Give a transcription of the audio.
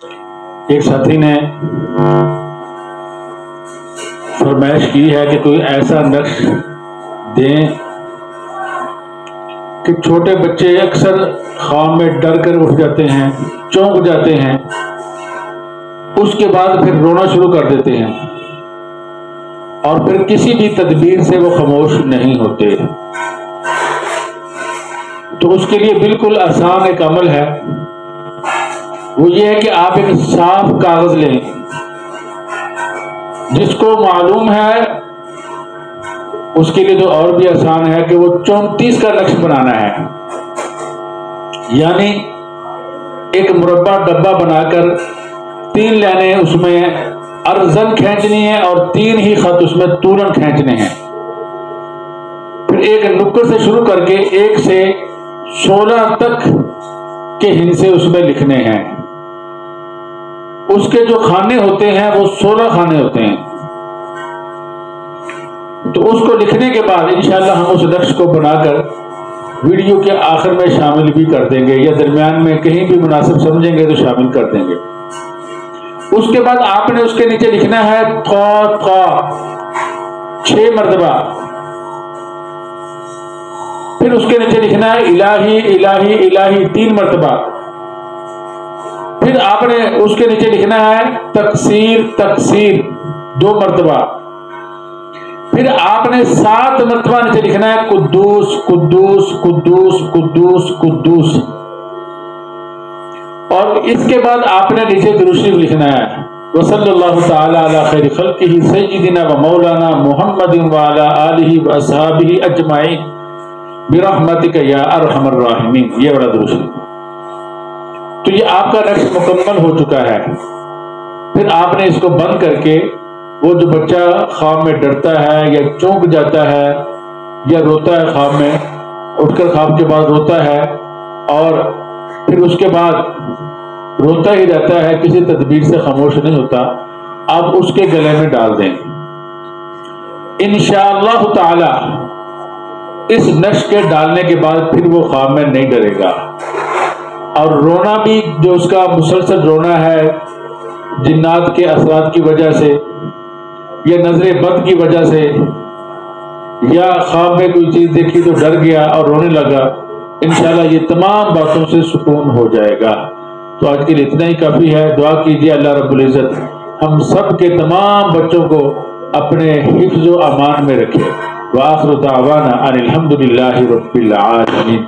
ایک ساتھی نے فرمائش کی ہے کہ کوئی ایسا نقش دیں کہ چھوٹے بچے اکثر خواب میں ڈر کر اٹھ جاتے ہیں، چونک جاتے ہیں، اس کے بعد پھر رونا شروع کر دیتے ہیں اور پھر کسی بھی تدبیر سے وہ خاموش نہیں ہوتے۔ تو اس کے لیے بالکل آسان ایک عمل ہے، وہ یہ ہے کہ آپ ایک صاف کاغذ لیں، جس کو معلوم ہے اس کے لیے تو اور بھی آسان ہے کہ وہ 34 کا نقش بنانا ہے، یعنی ایک مربع ڈبہ بنا کر 3 لائنیں اس میں ارزن کھینچنی ہے اور 3 ہی خط اس میں طولن کھینچنے ہیں۔ پھر ایک نکر سے شروع کر کے 1 سے 16 تک کے ہندسے اس میں لکھنے ہیں۔ اس کے جو خانے ہوتے ہیں وہ 16 خانے ہوتے ہیں۔ تو اس کو لکھنے کے بعد انشاءاللہ ہم اس نقش کو بنا کر ویڈیو کے آخر میں شامل بھی کر دیں گے، یا درمیان میں کہیں بھی مناسب سمجھیں گے تو شامل کر دیں گے۔ اس کے بعد آپ نے اس کے نیچے لکھنا ہے قا 6 مرتبہ، پھر اس کے نیچے لکھنا ہے الہی الہی الہی 3 مرتبہ، پھر آپ نے اس کے نیچے لکھنا ہے تقصیر تقصیر 2 مرتبہ، پھر آپ نے 7 مرتبہ نیچے لکھنا ہے قدوس قدوس قدوس قدوس قدوس، اور اس کے بعد آپ نے نیچے درود شریف لکھنا ہے وصلی اللہ تعالی علی خیر خلقہ سیدنا و مولانا محمد وعلی آلہ و اصحابہ اجمعین برحمتک یا ارحم الراحمین، یہ بڑا درود شریف۔ تو یہ آپ کا نقش مکمل ہو چکا ہے۔ پھر آپ نے اس کو بند کر کے وہ جو بچہ خواب میں ڈرتا ہے یا چونک جاتا ہے یا روتا ہے، خواب میں اٹھ کر خواب کے بعد روتا ہے اور پھر اس کے بعد روتا ہی رہتا ہے، کسی تدبیر سے خاموش نہیں ہوتا، آپ اس کے گلے میں ڈال دیں۔ انشاءاللہ تعالی اس نقش کے ڈالنے کے بعد پھر وہ خواب میں نہیں ڈرے گا، اور رونا بھی جو اس کا مسلسل رونا ہے جنات کے اثرات کی وجہ سے یا نظر بد کی وجہ سے یا خواب میں کوئی چیز دیکھی تو ڈر گیا اور رونے لگا، انشاءاللہ یہ تمام باتوں سے سکون ہو جائے گا۔ تو آج کے لیے اتنا ہی کافی ہے۔ دعا کیجیے اللہ رب العزت ہم سب کے تمام بچوں کو اپنے حفظ و امان میں رکھے۔ وآخر دعوانا ان الحمد للہ رب العالمین۔